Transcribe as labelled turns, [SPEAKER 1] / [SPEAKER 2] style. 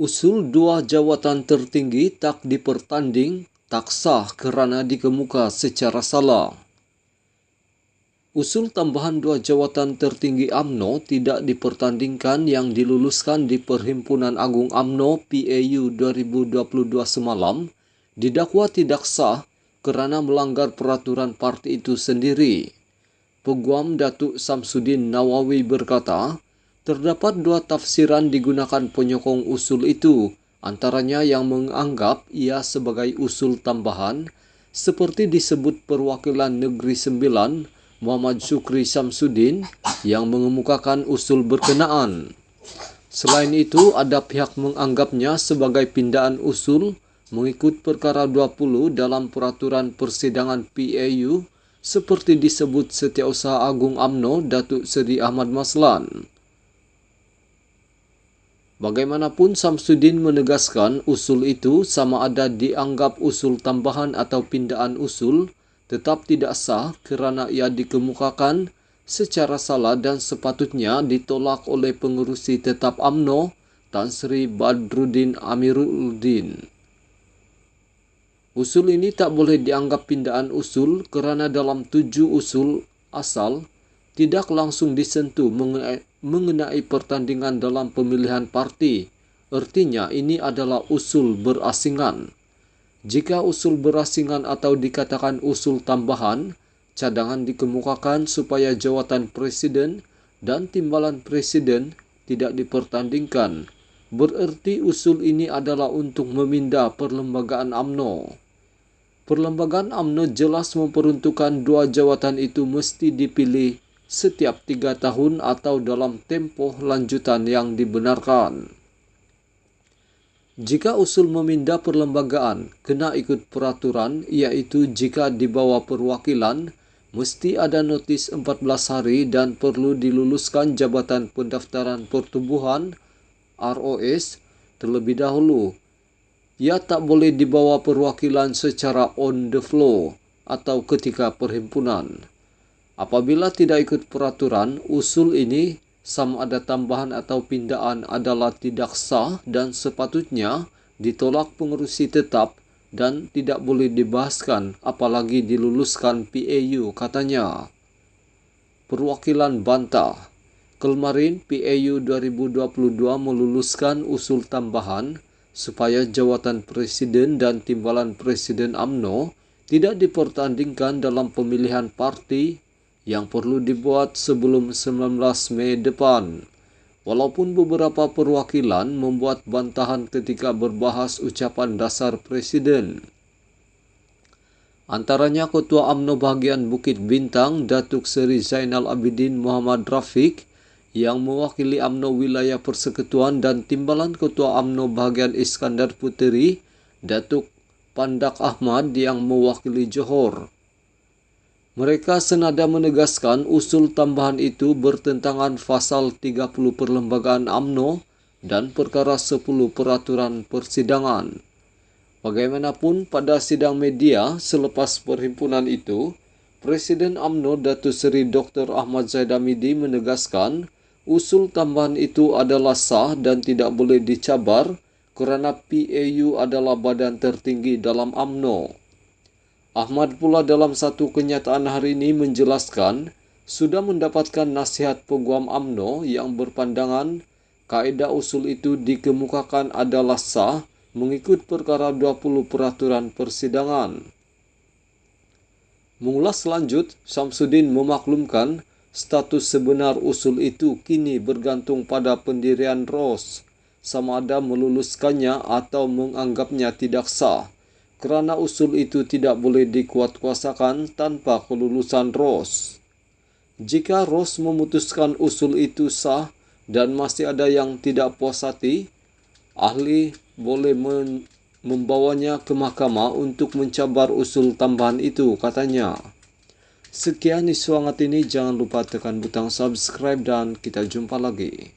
[SPEAKER 1] Usul dua jawatan tertinggi tak dipertanding, tak sah kerana dikemuka secara salah. Usul tambahan dua jawatan tertinggi UMNO tidak dipertandingkan yang diluluskan di Perhimpunan Agung UMNO PAU 2022 semalam didakwa tidak sah kerana melanggar peraturan parti itu sendiri. Peguam Datuk Samsudin Nawawi berkata, terdapat dua tafsiran digunakan penyokong usul itu, antaranya yang menganggap ia sebagai usul tambahan, seperti disebut Perwakilan Negeri Sembilan Muhammad Syukri Samsudin yang mengemukakan usul berkenaan. Selain itu, ada pihak menganggapnya sebagai pindaan usul mengikut perkara 20 dalam peraturan persidangan PAU seperti disebut Setiausaha Agung UMNO Datuk Seri Ahmad Maslan. Bagaimanapun, Samsudin menegaskan usul itu sama ada dianggap usul tambahan atau pindaan usul tetap tidak sah kerana ia dikemukakan secara salah dan sepatutnya ditolak oleh pengerusi tetap UMNO Tan Sri Badruddin Amiruddin. Usul ini tak boleh dianggap pindaan usul kerana dalam 7 usul asal tidak langsung disentuh mengenai pertandingan dalam pemilihan parti. Artinya ini adalah usul berasingan. Jika usul berasingan atau dikatakan usul tambahan, cadangan dikemukakan supaya jawatan presiden dan timbalan presiden tidak dipertandingkan. Bererti usul ini adalah untuk meminda perlembagaan UMNO. Perlembagaan UMNO jelas memperuntukkan dua jawatan itu mesti dipilih setiap 3 tahun atau dalam tempoh lanjutan yang dibenarkan. Jika usul meminda perlembagaan kena ikut peraturan, iaitu jika di bawah perwakilan, mesti ada notis 14 hari dan perlu diluluskan Jabatan Pendaftaran Pertubuhan ROS terlebih dahulu. Ia tak boleh dibawa perwakilan secara on the floor atau ketika perhimpunan. Apabila tidak ikut peraturan, usul ini sama ada tambahan atau pindaan adalah tidak sah dan sepatutnya ditolak pengerusi tetap dan tidak boleh dibahaskan apalagi diluluskan PAU, katanya. Perwakilan bantah, kemarin PAU 2022 meluluskan usul tambahan supaya jawatan presiden dan timbalan presiden UMNO tidak dipertandingkan dalam pemilihan parti yang perlu dibuat sebelum 19 Mei depan. Walaupun beberapa perwakilan membuat bantahan ketika berbahas ucapan dasar Presiden. Antaranya Ketua UMNO bahagian Bukit Bintang, Datuk Seri Zainal Abidin Muhammad Rafiq yang mewakili UMNO Wilayah Persekutuan dan Timbalan Ketua UMNO bahagian Iskandar Puteri, Datuk Pandak Ahmad yang mewakili Johor. Mereka senada menegaskan usul tambahan itu bertentangan pasal 30 Perlembagaan UMNO dan perkara 10 Peraturan Persidangan. Bagaimanapun, pada sidang media selepas perhimpunan itu, Presiden UMNO Datuk Seri Dr. Ahmad Zaid Hamidi menegaskan usul tambahan itu adalah sah dan tidak boleh dicabar kerana PAU adalah badan tertinggi dalam UMNO. Ahmad pula dalam satu kenyataan hari ini menjelaskan sudah mendapatkan nasihat Peguam UMNO yang berpandangan kaedah usul itu dikemukakan adalah sah mengikut perkara 20 Peraturan Persidangan. Mengulas lanjut, Samsudin memaklumkan status sebenar usul itu kini bergantung pada pendirian ROS, sama ada meluluskannya atau menganggapnya tidak sah. Kerana usul itu tidak boleh dikuatkuasakan tanpa kelulusan ROS. Jika ROS memutuskan usul itu sah dan masih ada yang tidak puas hati, ahli boleh membawanya ke mahkamah untuk mencabar usul tambahan itu, katanya. Sekian isu hangat ini, jangan lupa tekan butang subscribe dan kita jumpa lagi.